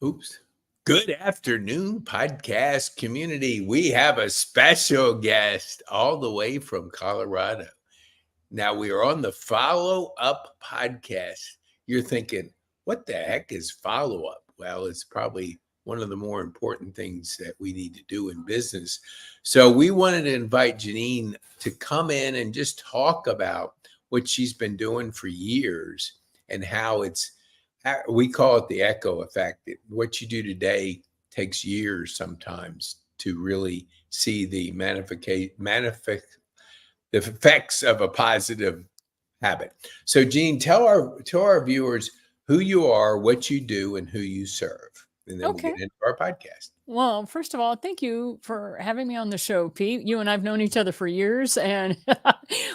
Oops. Good afternoon, podcast community. We have a special guest all the way from Colorado. Now, we are on the Follow Up podcast. You're thinking, what the heck is follow up? Well, it's probably one of the more important things that we need to do in business. So, we wanted to invite Janine to come in and just talk about what she's been doing for years and how we call it the echo effect. What you do today takes years sometimes to really see the the effects of a positive habit. So, Gene, tell our viewers who you are, what you do, and who you serve, and then we'll Okay. get into our podcast. Well, first of all, thank you for having me on the show, Pete. You and I've known each other for years, and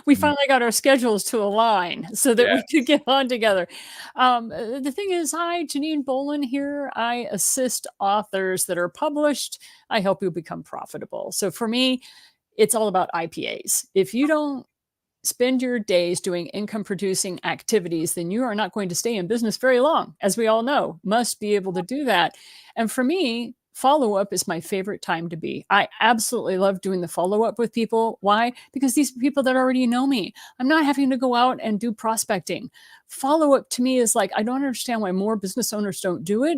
we Mm. finally got our schedules to align so that we could Yes. get on together. The thing is, hi, Janine Bolon here. I assist authors that are published. I help you become profitable. So for me, it's all about IPAs. If you don't spend your days doing income producing activities, then you are not going to stay in business very long. As we all know, must be able to do that. And for me, follow up is my favorite time to be. I absolutely love doing the follow up with people. Why? Because these are people that already know me. I'm not having to go out and do prospecting. Follow up to me is like, I don't understand why more business owners don't do it,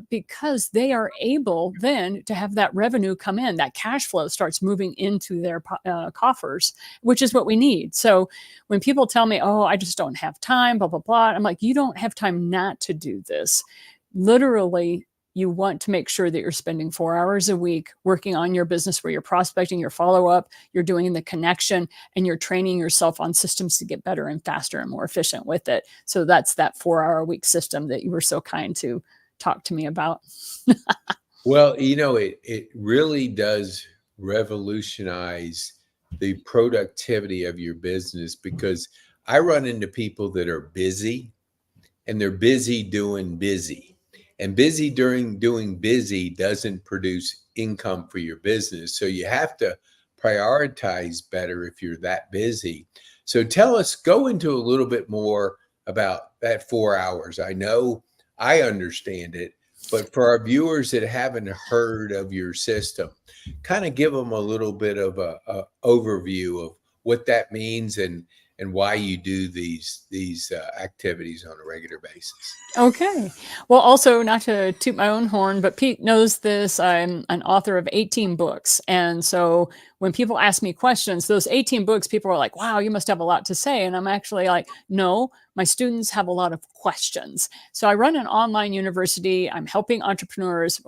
because they are able then to have that revenue come in. That cash flow starts moving into their coffers, which is what we need. So when people tell me, oh, I just don't have time, blah, blah, blah, I'm like, you don't have time not to do this. Literally, you want to make sure that you're spending 4 hours a week working on your business where you're prospecting, your follow up, you're doing the connection, and you're training yourself on systems to get better and faster and more efficient with it. So that's that 4 hour a week system that you were so kind to talk to me about. Well, it really does revolutionize the productivity of your business because I run into people that are busy and they're busy doing busy. And busy during doing busy doesn't produce income for your business. So you have to prioritize better if you're that busy. So tell us, go into a little bit more about that 4 hours. I know I understand it, but for our viewers that haven't heard of your system, kind of give them a little bit of a overview of what that means and why you do these activities on a regular basis. Okay. Well, also, not to toot my own horn, but Pete knows this. I'm an author of 18 books. And so when people ask me questions, those 18 books, people are like, wow, you must have a lot to say. And I'm actually like, no, my students have a lot of questions. So I run an online university. I'm helping entrepreneurs,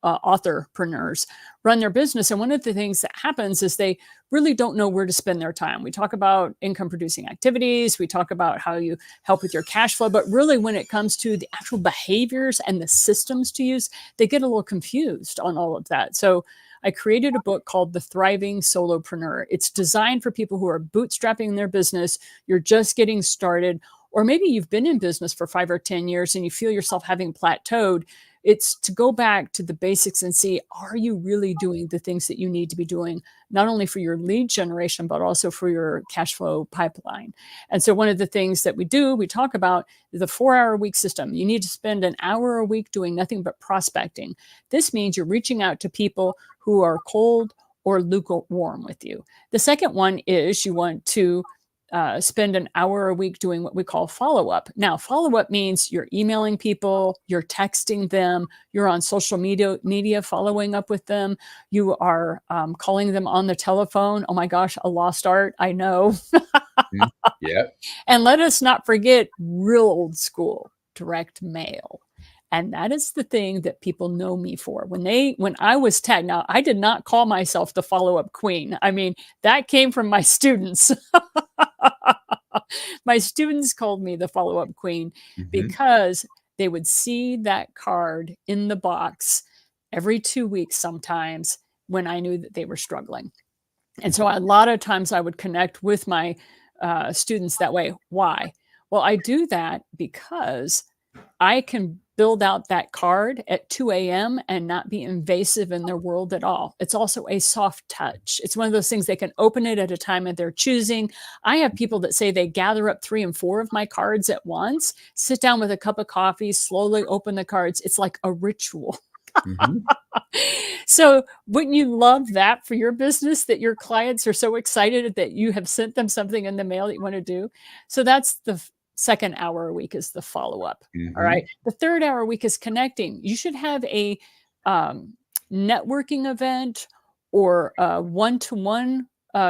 authorpreneurs run their business. And one of the things that happens is they really don't know where to spend their time. We talk about income producing activities. We talk about how you help with your cash flow. But really, when it comes to the actual behaviors and the systems to use, they get a little confused on all of that. So I created a book called The Thriving Solopreneur. It's designed for people who are bootstrapping their business. You're just getting started, or maybe you've been in business for 5 or 10 years and you feel yourself having plateaued. It's to go back to the basics and see, are you really doing the things that you need to be doing, not only for your lead generation, but also for your cash flow pipeline? And so one of the things that we talk about the 4 hour week system. You need to spend an hour a week doing nothing but prospecting. This means you're reaching out to people who are cold or lukewarm with you. The second one is you want to spend an hour a week doing what we call follow up. Now, follow up means you're emailing people, you're texting them, you're on social media following up with them, you are calling them on the telephone. Oh my gosh, a lost art, I know. Mhm. Yep. And let us not forget real old school direct mail. And that is the thing that people know me for. When I was tagged, now I did not call myself the follow-up queen. I mean, that came from my students. My students called me the follow-up queen Mhm. because they would see that card in the box every 2 weeks sometimes when I knew that they were struggling. And so a lot of times I would connect with my students that way. Why? Well, I do that because I can build out that card at 2 a.m. and not be invasive in their world at all. It's also a soft touch. It's one of those things they can open it at a time of their choosing. I have people that say they gather up 3 and 4 of my cards at once, sit down with a cup of coffee, slowly open the cards. It's like a ritual. Mhm. So wouldn't you love that for your business, that your clients are so excited that you have sent them something in the mail that you want to do? So that's the second hour a week is the follow-up. All right. Mhm. The third hour a week is connecting. You should have a um, networking event or a one-to-one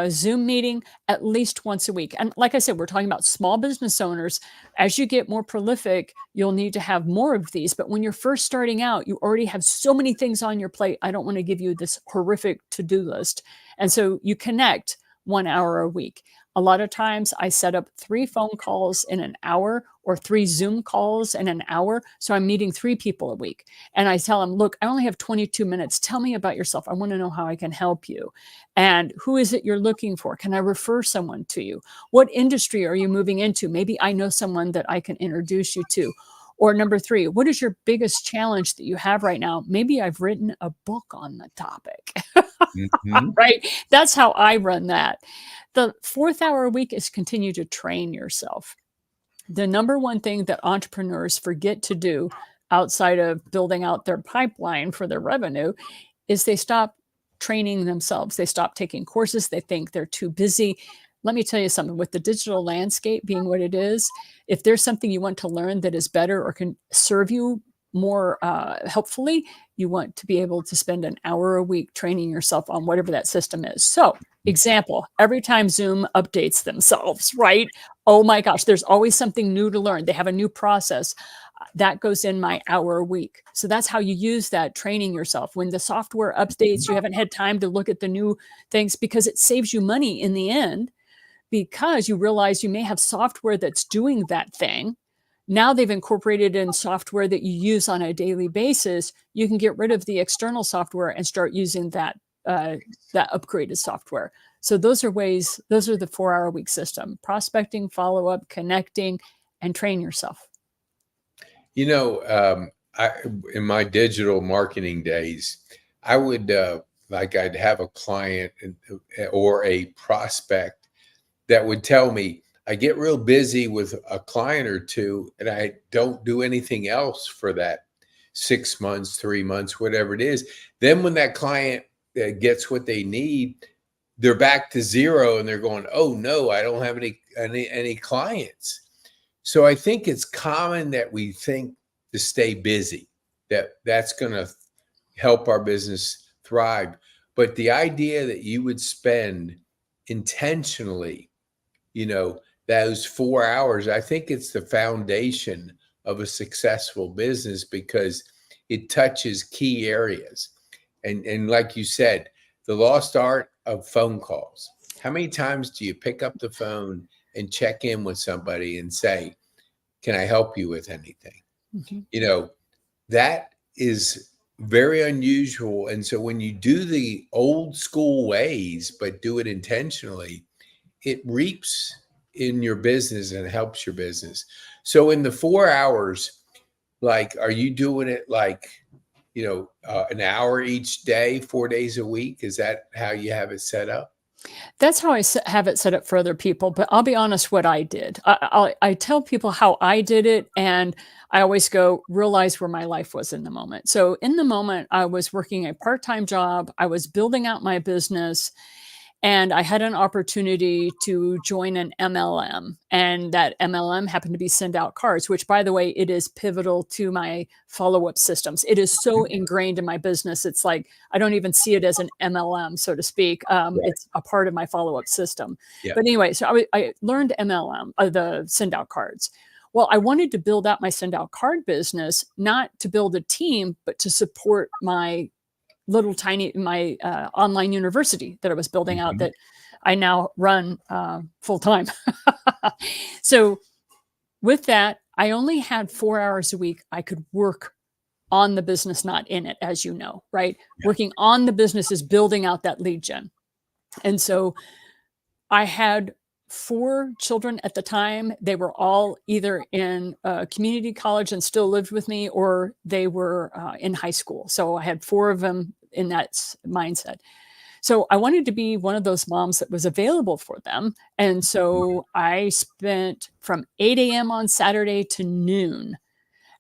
Zoom meeting at least once a week. And like I said, we're talking about small business owners. As you get more prolific, you'll need to have more of these. But when you're first starting out, you already have so many things on your plate. I don't want to give you this horrific to-do list. And so you connect 1 hour a week. A lot of times I set up 3 phone calls in an hour or 3 Zoom calls in an hour. So I'm meeting 3 people a week. And I tell them, look, I only have 22 minutes. Tell me about yourself. I want to know how I can help you. And who is it you're looking for? Can I refer someone to you? What industry are you moving into? Maybe I know someone that I can introduce you to. Or number 3, what is your biggest challenge that you have right now? Maybe I've written a book on the topic. Mhm. Right? That's how I run that. The fourth hour a week is continue to train yourself. The number one thing that entrepreneurs forget to do outside of building out their pipeline for their revenue is they stop training themselves. They stop taking courses. They think they're too busy. Let me tell you something, with the digital landscape being what it is, if there's something you want to learn that is better or can serve you more helpfully, you want to be able to spend an hour a week training yourself on whatever that system is. So, example, every time Zoom updates themselves, right? Oh my gosh, there's always something new to learn. They have a new process. That goes in my hour a week. So that's how you use that, training yourself. When the software updates, you haven't had time to look at the new things because it saves you money in the end, because you realize you may have software that's doing that thing. Now they've incorporated in software that you use on a daily basis. You can get rid of the external software and start using that upgraded software. So those are ways, those are the 4 hour a week system: prospecting, follow up, connecting, and train yourself. You know, I in my digital marketing days, I would like I'd have a client or a prospect that would tell me, I get real busy with a client or two and I don't do anything else for that 6 months, 3 months, whatever it is. Then when that client gets what they need, they're back to zero and they're going, oh no, I don't have any clients. So I think it's common that we think to stay busy, that's going to help our business thrive. But the idea that you would spend intentionally, you know, those 4 hours, I think it's the foundation of a successful business because it touches key areas. And like you said, the lost art of phone calls. How many times do you pick up the phone and check in with somebody and say, can I help you with anything? Mhm. You know, that is very unusual. And so when you do the old school ways, but do it intentionally, it reaps in your business and helps your business. So in the 4 hours, like, are you doing it like, an hour each day, 4 days a week? Is that how you have it set up? That's how I have it set up for other people. But I'll be honest, what I did. I tell people how I did it, and I always go, realize where my life was in the moment. So in the moment, I was working a part-time job. I was building out my business, and I had an opportunity to join an MLM, and that MLM happened to be Send Out Cards, which, by the way, it is pivotal to my follow-up systems. It is so ingrained in my business. It's like I don't even see it as an MLM, so to speak. Right. It's a part of my follow-up system. Yeah. But anyway, so I learned MLM, the Send Out Cards. Well, I wanted to build out my Send Out Card business, not to build a team, but to support my little tiny my online university that I was building out, Mhm. that I now run full time. So with that, I only had 4 hours a week I could work on the business, not in it, as you know, right? Yeah. Working on the business is building out that lead gen. And so I had 4 children at the time. They were all either in community college and still lived with me, or they were in high school. So I had 4 of them in that mindset. So I wanted to be one of those moms that was available for them. And so I spent from 8 a.m. on Saturday to noon.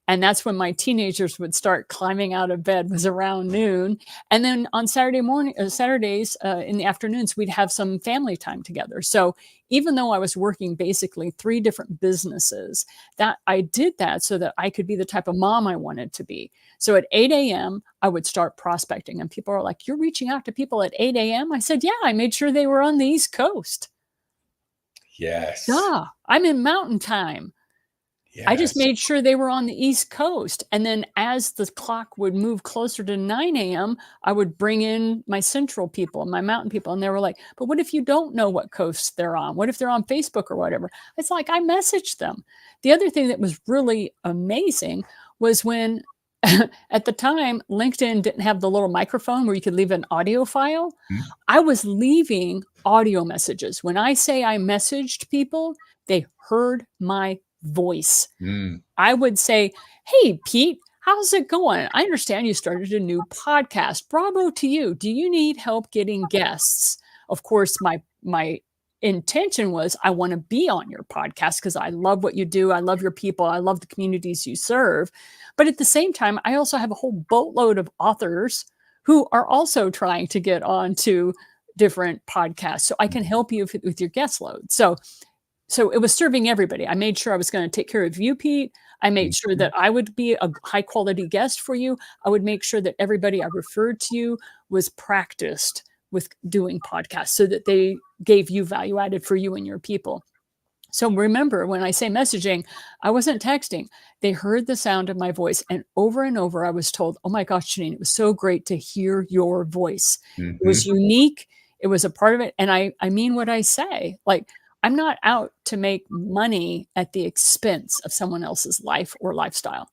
And that's when my teenagers would start climbing out of bed, was around noon. And then on Saturdays in the afternoons, we'd have some family time together. So even though I was working basically 3 different businesses, that I did that so that I could be the type of mom I wanted to be. So at 8 a.m., I would start prospecting, and people are like, "You're reaching out to people at 8 a.m.?" I said, "Yeah, I made sure they were on the East Coast. Yes. Duh, I'm in mountain time. I just Yes. made sure they were on the East Coast." And then as the clock would move closer to 9 a.m., I would bring in my central people and my mountain people. And they were like, "But what if you don't know what coast they're on? What if they're on Facebook or whatever?" It's like, I messaged them. The other thing that was really amazing was when at the time, LinkedIn didn't have the little microphone where you could leave an audio file. Mm, I was leaving audio messages. When I say I messaged people, they heard my voice. mm, I would say, "Hey, Pete, how's it going? I understand you started a new podcast. Bravo to you. Do you need help getting guests?" Of course, my intention was, I want to be on your podcast because I love what you do. I love your people. I love the communities you serve. But at the same time, I also have a whole boatload of authors who are also trying to get onto different podcasts. So I can help you with your guest load. So it was serving everybody. I made sure I was going to take care of you, Pete. I made sure mhm, that I would be a high quality guest for you. I would make sure that everybody I referred to you was practiced with doing podcasts so that they gave you value added for you and your people. So remember, when I say messaging, I wasn't texting. They heard the sound of my voice. And over, I was told, "Oh my gosh, Janine, it was so great to hear your voice. It was mhm, unique. It was a part of it." And I mean what I say. Like, I'm not out to make money at the expense of someone else's life or lifestyle.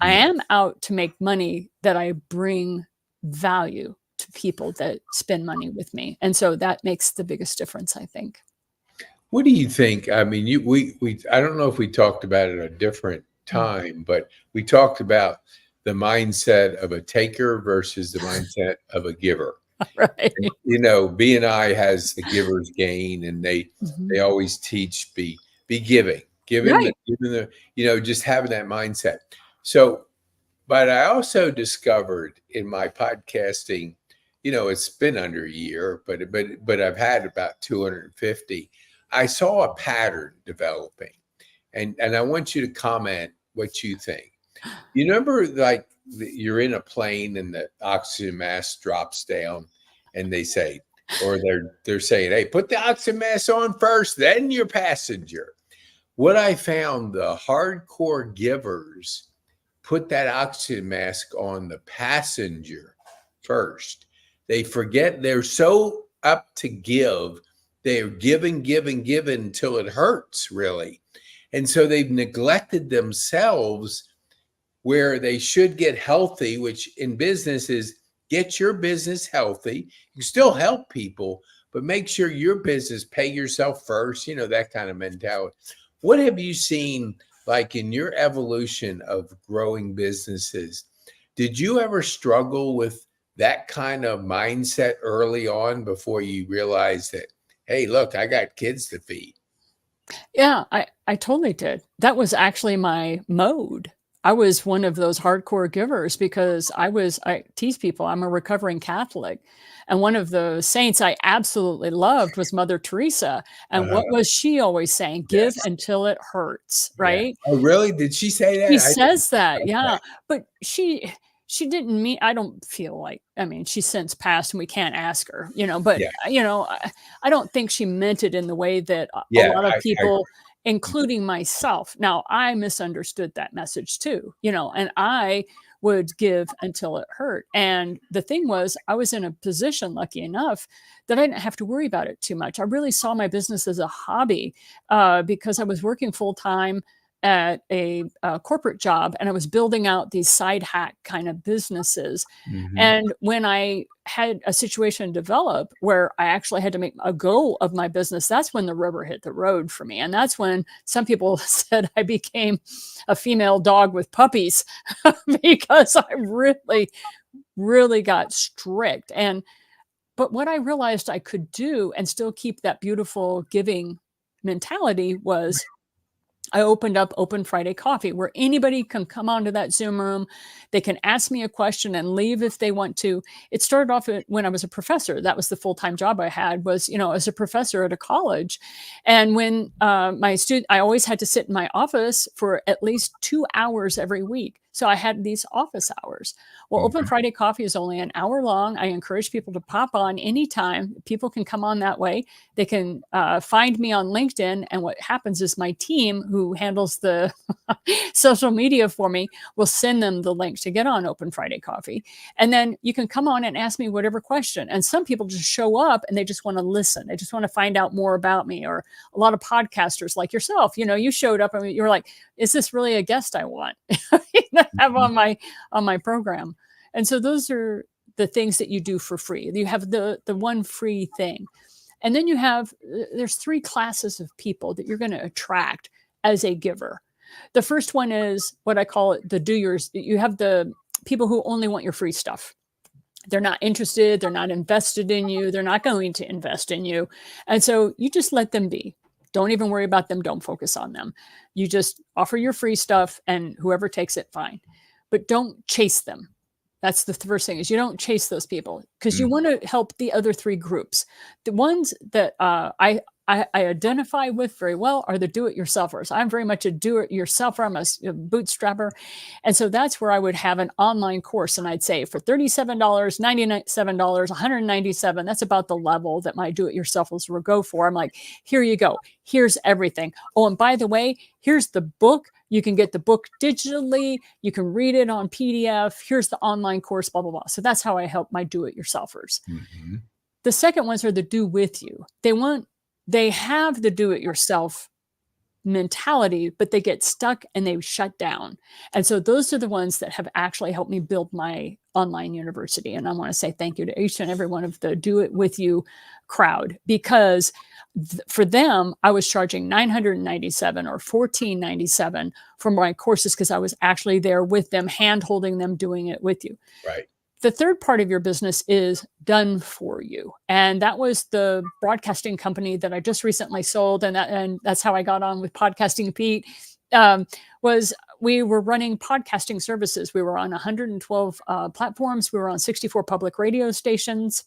I mhm. am out to make money that I bring value to people that spend money with me. And so that makes the biggest difference, I think. What do you think? I mean, we I don't know if we talked about it a different Mm. time, but we talked about the mindset of a taker versus the mindset of a giver. Right. BNI has the giver's gain, and Mhm. they always teach be giving, Right. giving just having that mindset. So, but I also discovered in my podcasting, it's been under a year, but I've had about 250. I saw a pattern developing, and I want you to comment what you think. You remember, like, you're in a plane and the oxygen mask drops down, and they say, or they're saying, "Hey, put the oxygen mask on first, then your passenger." What I found, the hardcore givers put that oxygen mask on the passenger first. They forget, they're so up to give. They're giving, giving, giving until it hurts, really. And so they've neglected themselves where they should get healthy, which in business is get your business healthy. You still help people, but make sure your business, pay yourself first, that kind of mentality. What have you seen, like, in your evolution of growing businesses? Did you ever struggle with that kind of mindset early on before you realized that, hey, look, I got kids to feed? Yeah, I totally did. That was actually my mode. I was one of those hardcore givers because I tease people, I'm a recovering Catholic. And one of the saints I absolutely loved was Mother Teresa. And Uh, what was she always saying? Give yes. until it hurts, Yeah. right? Oh, really? Did she say She that? I didn't. says that, Okay. yeah, but she didn't mean, I don't feel like, I mean, she's since passed and we can't ask her, but, Yeah. I don't think she meant it in the way that a Yeah. lot of I people, including myself, now I misunderstood that message too, and I would give until it hurt. And the thing was, I was in a position, lucky enough, that I didn't have to worry about it too much. I really saw my business as a hobby, because I was working full time. at a corporate job, and I was building out these side hack kind of businesses. Hmm. And when I had a situation develop where I actually had to make a go of my business, that's when the rubber hit the road for me. And that's when some people said I became a female dog with puppies because I really, really got strict. But what I realized I could do and still keep that beautiful giving mentality was I opened up Open Friday Coffee where anybody can come onto that Zoom room. They can ask me a question and leave if they want to. It started off when I was a professor. That was the full-time job I had was, as a professor at a college. And when I always had to sit in my office for at least 2 hours every week. So I had these office hours. Well, Open Hmm. Friday Coffee is only an hour long. I encourage people to pop on anytime. People can come on that way. They can find me on LinkedIn. And what happens is my team, who handles the social media for me, will send them the link to get on Open Friday Coffee. And then you can come on and ask me whatever question. And some people just show up and they just want to listen. They just want to find out more about me. Or a lot of podcasters like yourself, you showed up and you were like, is this really a guest I want to have Hmm. on my program? And so those are the things that you do for free. You have the one free thing. And then there's 3 classes of people that you're going to attract as a giver. The first one is what I call it the doers. You have the people who only want your free stuff. They're not interested. They're not invested in you. They're not going to invest in you. And so you just let them be. Don't even worry about them. Don't focus on them. You just offer your free stuff and whoever takes it, fine. But don't chase them. That's the first thing is you don't chase those people because you want to help the other 3 groups. The ones that I identify with very well are the do-it-yourselfers. I'm very much a do-it-yourselfer. I'm a bootstrapper. And so that's where I would have an online course. And I'd say for $37, $97, $197, that's about the level that my do-it-yourselfers will go for. I'm like, here you go. Here's everything. Oh, and by the way, here's the book. You can get the book digitally. You can read it on PDF. Here's the online course, blah, blah, blah. So that's how I help my do-it-yourselfers. Hmm. The second ones are the do with you. They have the do it yourself mentality, but they get stuck and they shut down. And so those are the ones that have actually helped me build my online university. And I want to say thank you to each and every one of the do it with you crowd, because for them, I was charging $997 or $1497 for my courses because I was actually there with them, hand holding them, doing it with you. Right. The third part of your business is done for you. And that was the broadcasting company that I just recently sold. And that's how I got on with PodcastPete. Was we were running podcasting services. We were on 112 platforms. We were on 64 public radio stations.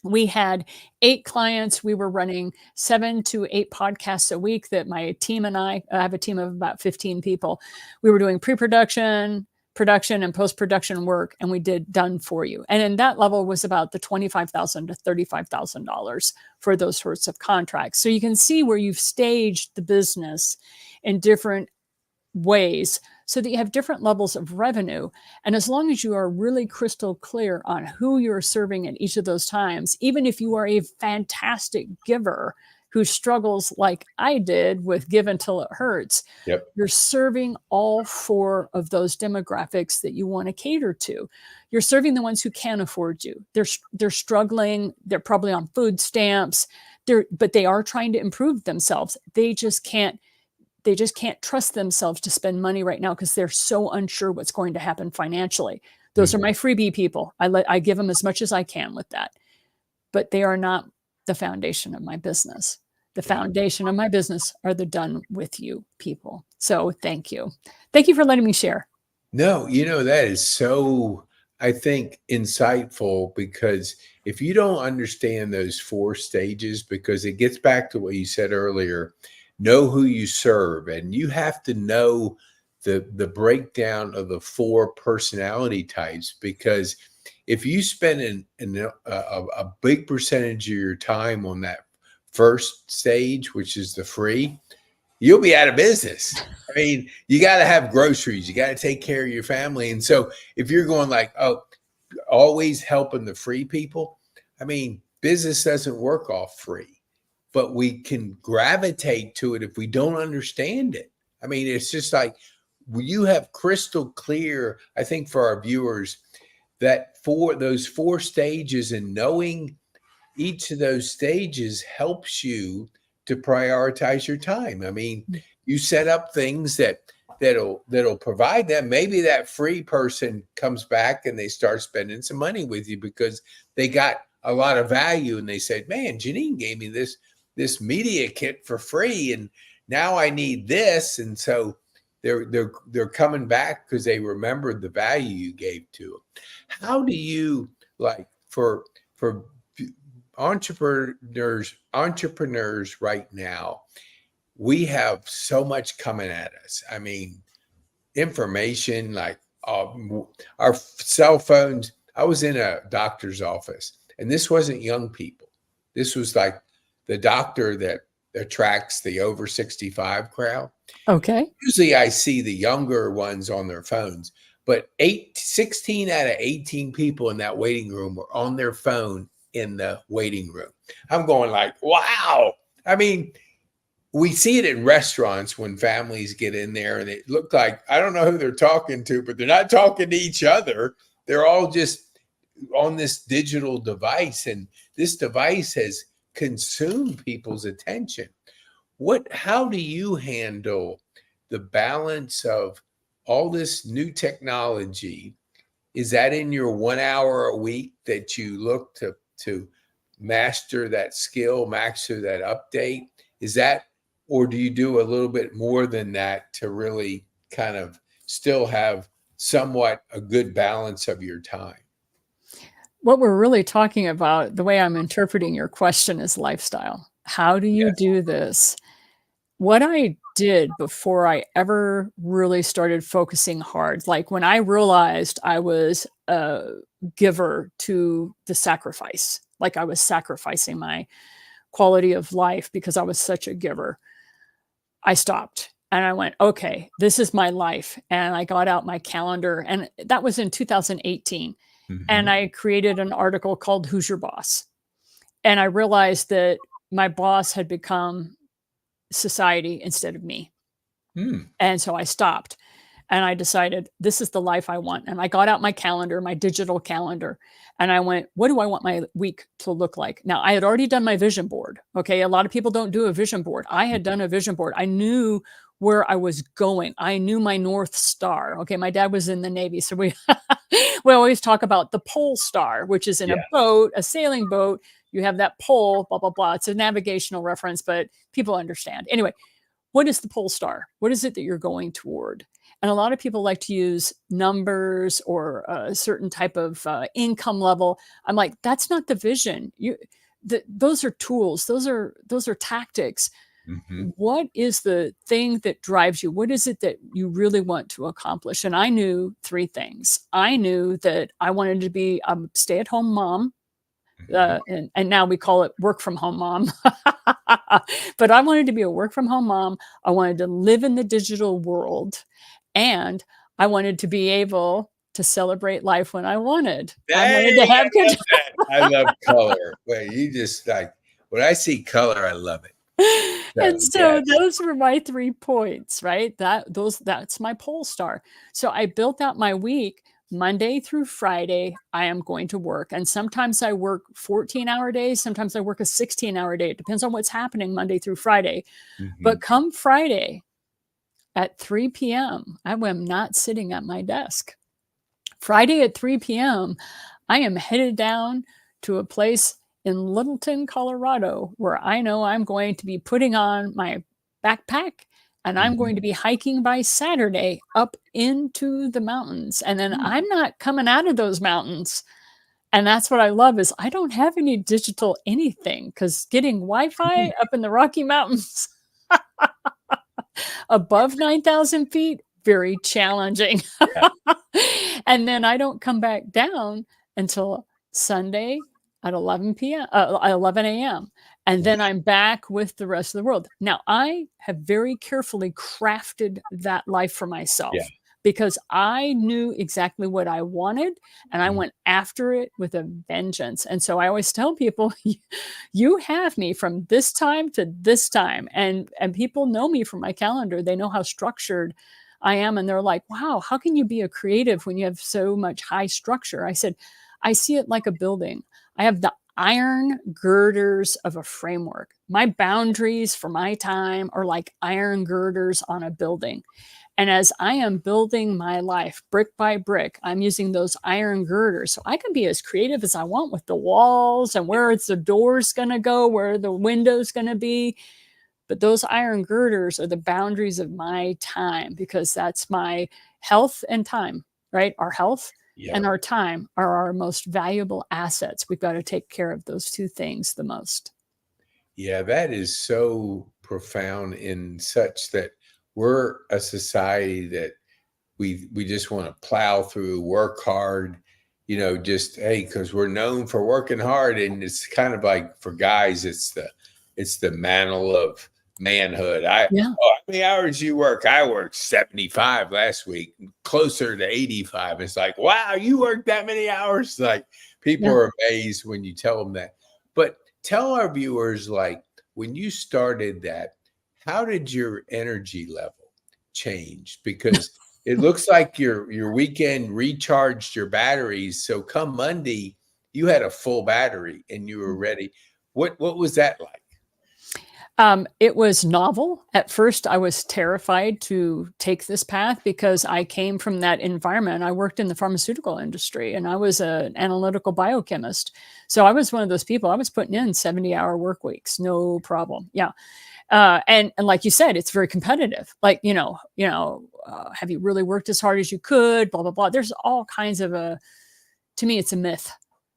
We had 8 clients. We were running 7 to 8 podcasts a week that my team and I have a team of about 15 people. We were doing pre-production, production and post-production work, and we did done for you. And then that level was about the $25,000 to $35,000 for those sorts of contracts. So you can see where you've staged the business in different ways so that you have different levels of revenue. And as long as you are really crystal clear on who you're serving at each of those times, even if you are a fantastic giver who struggles like I did with give until it hurts, Yep. you're serving all 4 of those demographics that you want to cater to. You're serving the ones who can't afford you. They're struggling. They're probably on food stamps. But they are trying to improve themselves. They just can't trust themselves to spend money right now because they're so unsure what's going to happen financially. Those are my freebie people. I give them as much as I can with that, but they are not the foundation of my business. The foundation of my business are the done with you people. So thank you. Thank you for letting me share. No, that is so, I think, insightful, because if you don't understand those 4 stages, because it gets back to what you said earlier, know who you serve, and you have to know the breakdown of the 4 personality types, because if you spend a big percentage of your time on that first stage, which is the free, you'll be out of business. I mean, you got to have groceries. You got to take care of your family. And so if you're going like, oh, always helping the free people, I mean, business doesn't work off free, but we can gravitate to it if we don't understand it. I mean, it's just like you have crystal clear, I think for our viewers, that for those 4 stages and knowing each of those stages helps you to prioritize your time. I mean, you set up things that'll provide them. Maybe that free person comes back and they start spending some money with you because they got a lot of value and they said, "Man, Janine gave me this media kit for free, and now I need this." And so they're coming back because they remembered the value you gave to them. How do you, like, for entrepreneurs right now, we have so much coming at us. I mean, information, like our cell phones. I was in a doctor's office, and this wasn't young people. This was like the doctor that attracts the over 65 crowd. Okay. Usually I see the younger ones on their phones, but 16 out of 18 people in that waiting room were on their phone in the waiting room. I'm going like, wow. I mean, we see it in restaurants when families get in there and it look like, I don't know who they're talking to, but they're not talking to each other. They're all just on this digital device, and this device has consumed people's attention. How do you handle the balance of all this new technology? Is that in your 1 hour a week that you look to master that skill, master that update? Is that, or do you do a little bit more than that to really kind of still have somewhat a good balance of your time? What we're really talking about, the way I'm interpreting your question, is lifestyle. How do you Yes. do this? What I did before I ever really started focusing hard, like when I realized I was a giver to the sacrifice, like I was sacrificing my quality of life because I was such a giver, I stopped and I went, okay, this is my life. And I got out my calendar, and that was in 2018. And Mhm. I created an article called Who's Your Boss? And I realized that my boss had become society instead of me. Hmm. And so I stopped and I decided this is the life I want. And I got out my calendar, my digital calendar, and I went, what do I want my week to look like? Now, I had already done my vision board. Okay. A lot of people don't do a vision board. I had done a vision board. I knew where I was going. I knew my North Star. Okay. My dad was in the Navy. So we, we always talk about the pole star, which is in a Yeah. boat, a sailing boat. You have that pole, blah, blah, blah. It's a navigational reference, but people understand. Anyway, what is the pole star? What is it that you're going toward? And a lot of people like to use numbers or a certain type of income level. I'm like, that's not the vision. Those are tools. Those are tactics. Mhm. What is the thing that drives you? What is it that you really want to accomplish? And I knew 3 things. I knew that I wanted to be a stay-at-home mom. Mhm. And now we call it work from home mom. But I wanted to be a work from home mom. I wanted to live in the digital world, and I wanted to be able to celebrate life when I wanted. I wanted Dang, to have I control. love that. I love color. Well, you just like, when I see color, I love it. And So, so yes. those were my 3 points, right? That's my pole star. So I built out my week. Monday through Friday, I am going to work. And sometimes I work 14-hour days. Sometimes I work a 16-hour day. It depends on what's happening Monday through Friday. But Mhm. come Friday at 3 p.m., I am not sitting at my desk. Friday at 3 p.m., I am headed down to a place in Littleton, Colorado, where I know I'm going to be putting on my backpack and I'm Mhm. going to be hiking by Saturday up into the mountains. And then Mm. I'm not coming out of those mountains. And that's what I love is I don't have any digital anything, because getting Wi-Fi up in the Rocky Mountains above 9,000 feet, very challenging. Yeah. And then I don't come back down until Sunday at 11 a.m. And then I'm back with the rest of the world. Now, I have very carefully crafted that life for Yeah. myself. because I knew exactly what I wanted and I went after it with a vengeance. And so I always tell people, you have me from this time to this time. And people know me from my calendar. They know how structured I am. And they're like, wow, how can you be a creative when you have so much high structure? I said, I see it like a building. I have the iron girders of a framework. My boundaries for my time are like iron girders on a building. And as I am building my life brick by brick, I'm using those iron girders. So I can be as creative as I want with the walls and where the door's going to go, where the window's going to be. But those iron girders are the boundaries of my time, because that's my health and time, right? Our health and our time are our most valuable assets. We've got to take care of those two things the most. Yeah, that is so profound in such that we're a society that we just want to plow through, work hard, just, hey, because we're known for working hard. And it's kind of like, for guys, it's the mantle of manhood. Yeah. How many hours you work? I worked 75 last week, closer to 85. It's like, wow, you worked that many hours. Like, people are amazed when you tell them that. But tell our viewers, like, when you started that, how did your energy level change? Because it looks like your weekend recharged your batteries. So come Monday, you had a full battery and you were ready. What was that like? It was novel. At first, I was terrified to take this path because I came from that environment. I worked in the pharmaceutical industry and I was an analytical biochemist. So I was one of those people. I was putting in 70-hour work weeks, no problem. Yeah. And like you said, it's very competitive. Like, have you really worked as hard as you could? Blah, blah, blah. There's all kinds of to me, it's a myth.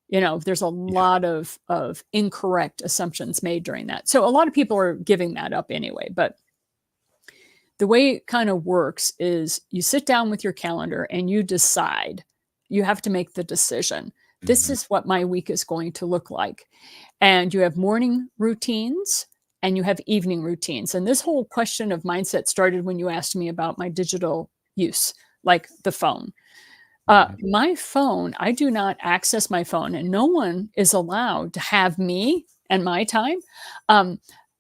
There's a lot of incorrect assumptions made during that. So a lot of people are giving that up anyway. But the way it kind of works is you sit down with your calendar and you decide. You have to make the decision. This is what my week is going to look like. And you have morning routines and you have evening routines. And this whole question of mindset started when you asked me about my digital use, like the phone. My phone, I do not access my phone, and no one is allowed to have me and my time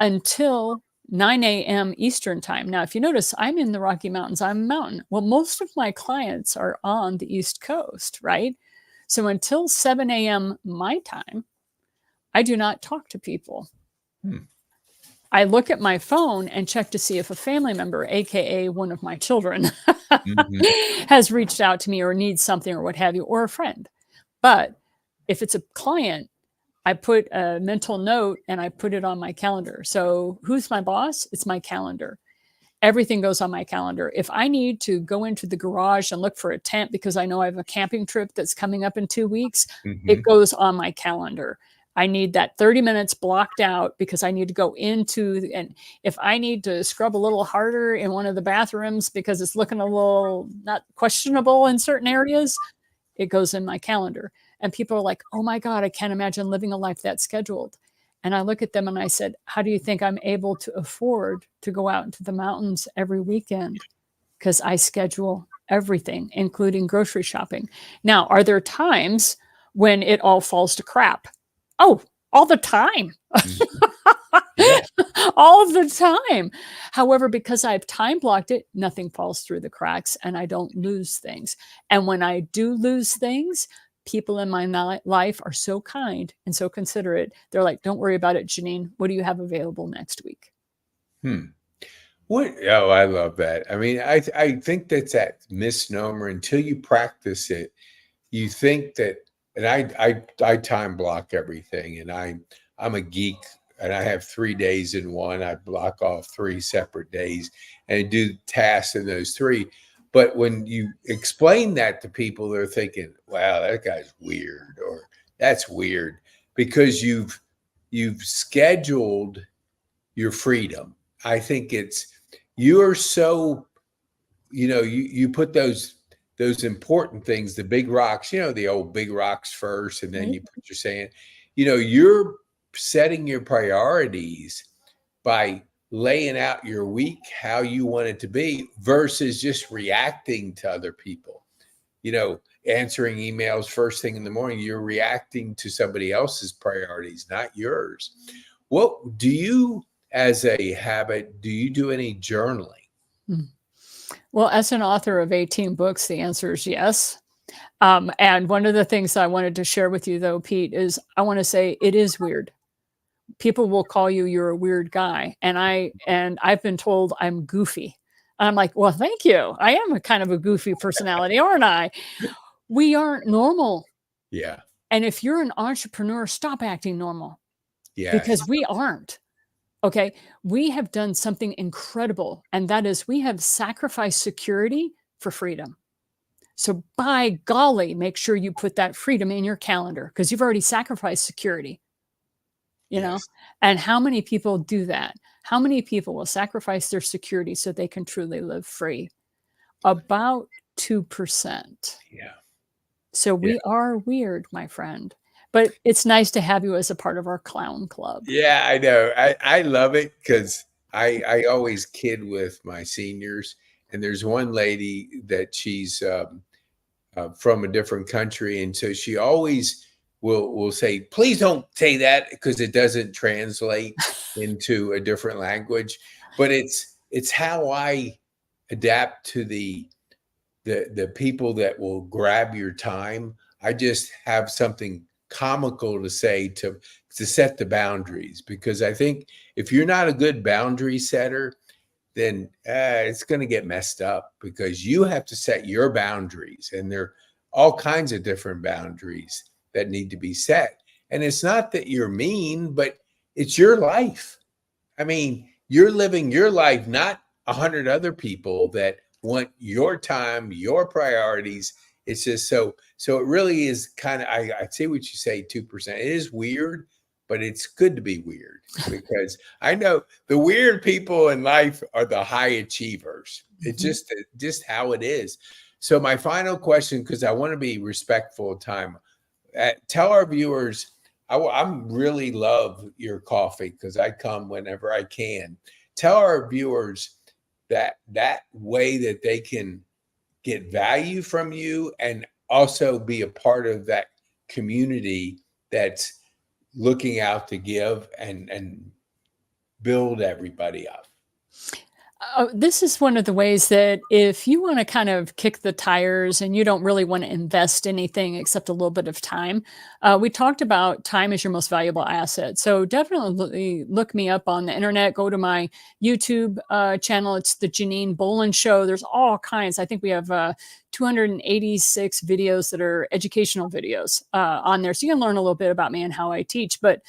until 9 a.m. Eastern time. Now, if you notice, I'm in the Rocky Mountains. I'm a mountain. Well, most of my clients are on the East Coast, right? So until 7 a.m. my time, I do not talk to people. I look at my phone and check to see if a family member, AKA one of my children, has reached out to me or needs something or what have you, or a friend. But if it's a client, I put a mental note and I put it on my calendar. So who's my boss? It's my calendar. Everything goes on my calendar. If I need to go into the garage and look for a tent because I know I have a camping trip that's coming up in 2 weeks, it goes on my calendar. I need that 30 minutes blocked out because I need to go and if I need to scrub a little harder in one of the bathrooms because it's looking a little not questionable in certain areas, it goes in my calendar. And people are like, oh my God, I can't imagine living a life that's scheduled. And I look at them and I said, how do you think I'm able to afford to go out into the mountains every weekend? Because I schedule everything, including grocery shopping. Now, are there times when it all falls to crap? Oh, all the time. All of the time. However, because I've time blocked it, nothing falls through the cracks and I don't lose things. And when I do lose things, people in my life are so kind and so considerate. They're like, don't worry about it, Janine. What do you have available next week? Oh, I love that. I mean, I think that's that misnomer. Until you practice it, you think that, and I time block everything, and I'm a geek, and I have 3 days in one. I block off 3 separate days and do tasks in those 3. But when you explain that to people, they're thinking, wow, that guy's weird, or that's weird, because you've scheduled your freedom. I think you're so, you put those important things, the big rocks, the old big rocks first, and then you put your sand, you're setting your priorities by laying out your week how you want it to be versus just reacting to other people. You know, answering emails first thing in the morning, you're reacting to somebody else's priorities, not yours. What do you, as a habit, do you do any journaling? Mm. Well, as an author of 18 books, the answer is yes. And one of the things I wanted to share with you, though, Pete, is I want to say it is weird. People will call you you're a weird guy, and I've been told I'm goofy. I'm like, well, thank you. I am a kind of a goofy personality, aren't I? We aren't normal. Yeah. And if you're an entrepreneur, stop acting normal Yes. because we aren't. Okay. We have done something incredible, and that is we have sacrificed security for freedom. So, by golly, make sure you put that freedom in your calendar because you've already sacrificed security, you know? Yes. And how many people do that? How many people will sacrifice their security so they can truly live free? About 2%. Yeah. So, Yeah. we are weird, my friend. But it's nice to have you as a part of our clown club. Yeah, I know. I love it because I always kid with my seniors, and there's one lady that she's from a different country, and so she always will say, "Please don't say that," because it doesn't translate into a different language. But it's how I adapt to the people that will grab your time. I just have something comical to say to set the boundaries, because I think if you're not a good boundary setter, then it's going to get messed up, because you have to set your boundaries, and there are all kinds of different boundaries that need to be set. And it's not that you're mean, but it's your life. I mean, you're living your life, not 100 other people that want your time, your priorities. It's just so it really is kind of, I see what you say, 2%. It is weird, but it's good to be weird, because I know the weird people in life are the high achievers. It's Mhm. just how it is. So my final question, because I want to be respectful of time, tell our viewers, I'm really love your coffee because I come whenever I can. Tell our viewers that way that they can get value from you and also be a part of that community that's looking out to give and build everybody up. This is one of the ways that if you want to kind of kick the tires and you don't really want to invest anything except a little bit of time, we talked about time is your most valuable asset. So definitely look me up on the internet. Go to my YouTube channel. It's the Janine Bolon Show. There's all kinds. I think we have 286 videos that are educational videos on there. So you can learn a little bit about me and how I teach. But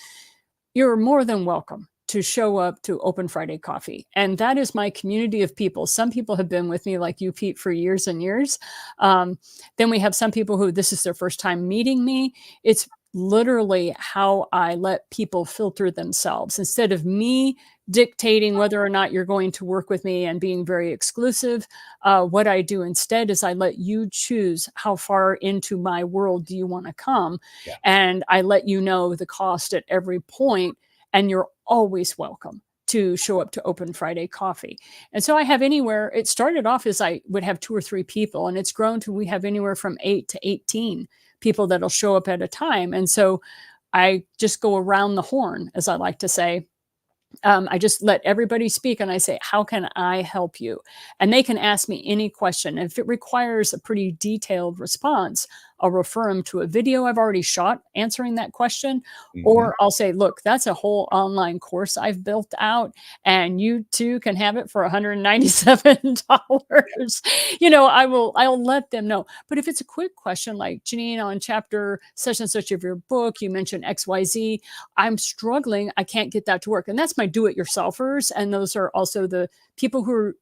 you're more than welcome to show up to Open Friday Coffee. And that is my community of people. Some people have been with me, like you, Pete, for years and years. Then we have some people who this is their first time meeting me. It's literally how I let people filter themselves. Instead of me dictating whether or not you're going to work with me and being very exclusive, what I do instead is I let you choose how far into my world do you want to come. Yeah. And I let you know the cost at every point, and you're always welcome to show up to Open Friday Coffee. And so I have anywhere, it started off as I would have 2 or 3 people, and it's grown to we have anywhere from 8 to 18 people that'll show up at a time. And so I just go around the horn, as I like to say. I just let everybody speak and I say, how can I help you? And they can ask me any question. And if it requires a pretty detailed response, I'll refer them to a video I've already shot answering that question. Mhm. Or I'll say, look, that's a whole online course I've built out, and you too can have it for $197. I'll let them know. But if it's a quick question like, Janine, on chapter such and such of your book, you mentioned XYZ, I'm struggling. I can't get that to work. And that's my do-it-yourselfers. And those are also the people who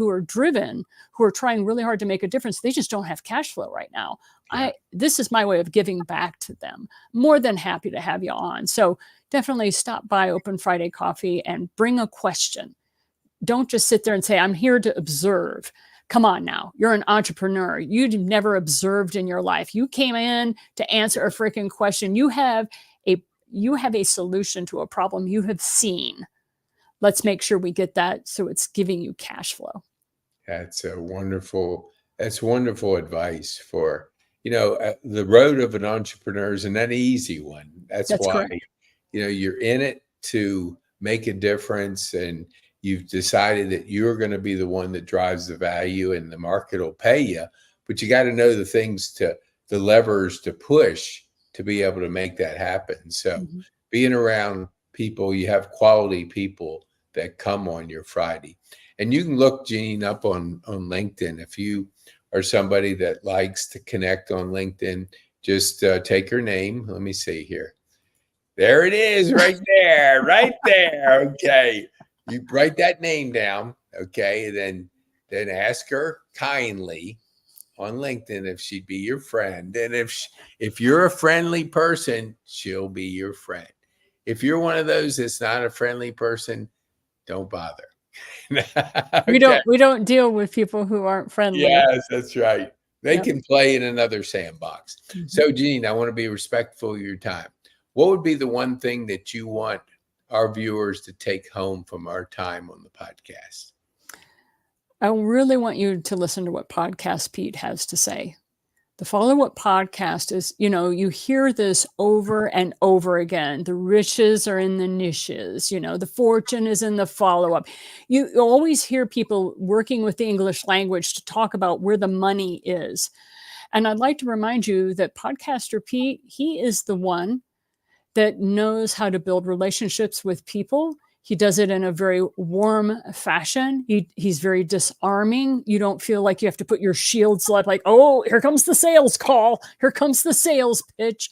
are driven, who are trying really hard to make a difference. They just don't have cash flow right now. Yeah. This is my way of giving back to them. More than happy to have you on. So definitely stop by Open Friday Coffee and bring a question. Don't just sit there and say, I'm here to observe. Come on now. You're an entrepreneur. You've never observed in your life. You came in to answer a freaking question. You have a solution to a problem you have seen. let's make sure we get that so it's giving you cash flow. That's wonderful advice for, the road of an entrepreneur is an easy one. That's That's why, correct. you're in it to make a difference, and you've decided that you're going to be the one that drives the value and the market will pay you. But you got to know the levers to push to be able to make that happen. So Mm-hmm. being around people, you have quality people that come on your Friday. And you can look Janine up on LinkedIn. If you are somebody that likes to connect on LinkedIn, just take her name. Let me see here. There it is right there, right there. Okay. You write that name down. Okay. And then ask her kindly on LinkedIn if she'd be your friend. And if you're a friendly person, she'll be your friend. If you're one of those that's not a friendly person, don't bother. Okay. We don't deal with people who aren't friendly. Yes, that's right. They Yep. can play in another sandbox. Mm-hmm. So, Janine, I want to be respectful of your time. What would be the one thing that you want our viewers to take home from our time on the podcast? I really want you to listen to what PodcastPete has to say. The Follow Up podcast is, you hear this over and over again. The riches are in the niches, the fortune is in the follow up. You always hear people working with the English language to talk about where the money is. And I'd like to remind you that Podcaster Pete, he is the one that knows how to build relationships with people. He does it in a very warm fashion. He's very disarming. You don't feel like you have to put your shields up like, oh, here comes the sales call. Here comes the sales pitch.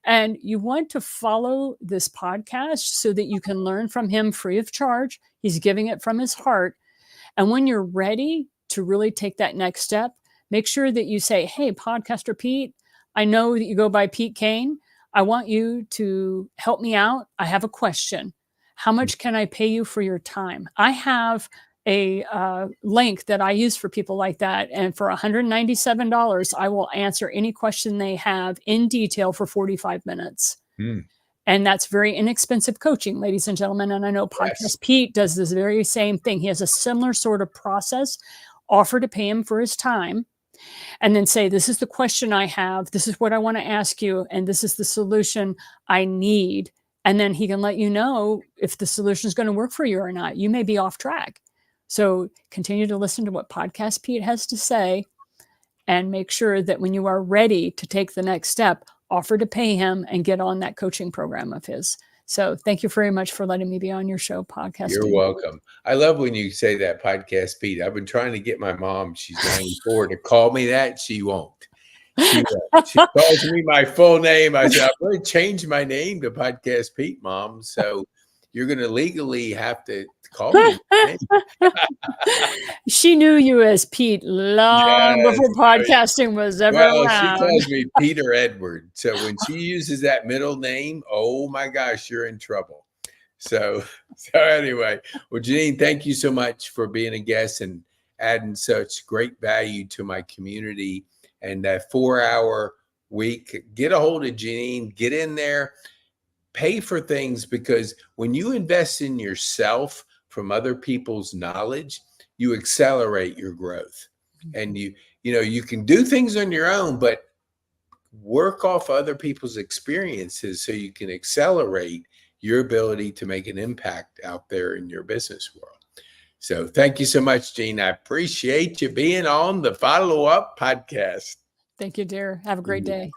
And you want to follow this podcast so that you can learn from him free of charge. He's giving it from his heart. And when you're ready to really take that next step, make sure that you say, hey, Podcaster Pete, I know that you go by Pete Kane. I want you to help me out. I have a question. How much can I pay you for your time? I have a link that I use for people like that. And for $197, I will answer any question they have in detail for 45 minutes. And that's very inexpensive coaching, ladies and gentlemen. And I know Podcast Pete does this very same thing. He has a similar sort of process. Offer to pay him for his time. And then say, this is the question I have. This is what I want to ask you. And this is the solution I need. And then he can let you know if the solution is going to work for you or not. You may be off track. So continue to listen to what Podcast Pete has to say and make sure that when you are ready to take the next step, offer to pay him and get on that coaching program of his. So thank you very much for letting me be on your show, Podcast You're Pete. welcome. I love when you say that, Podcast Pete. I've been trying to get my mom, she's 94, to call me that. She won't. She calls me my full name. I said, I'm going to change my name to Podcast Pete, Mom. So you're going to legally have to call me. She knew you as Pete long before podcasting was ever around. She calls me Peter Edward. So when she uses that middle name, oh my gosh, you're in trouble. So anyway, well, Janine, thank you so much for being a guest and adding such great value to my community. And that 4-hour week, get a hold of Janine, get in there, pay for things, because when you invest in yourself from other people's knowledge, you accelerate your growth. And you can do things on your own, but work off other people's experiences so you can accelerate your ability to make an impact out there in your business world. So thank you so much, Gene. I appreciate you being on the Follow Up podcast. Thank you, dear. Have a great day.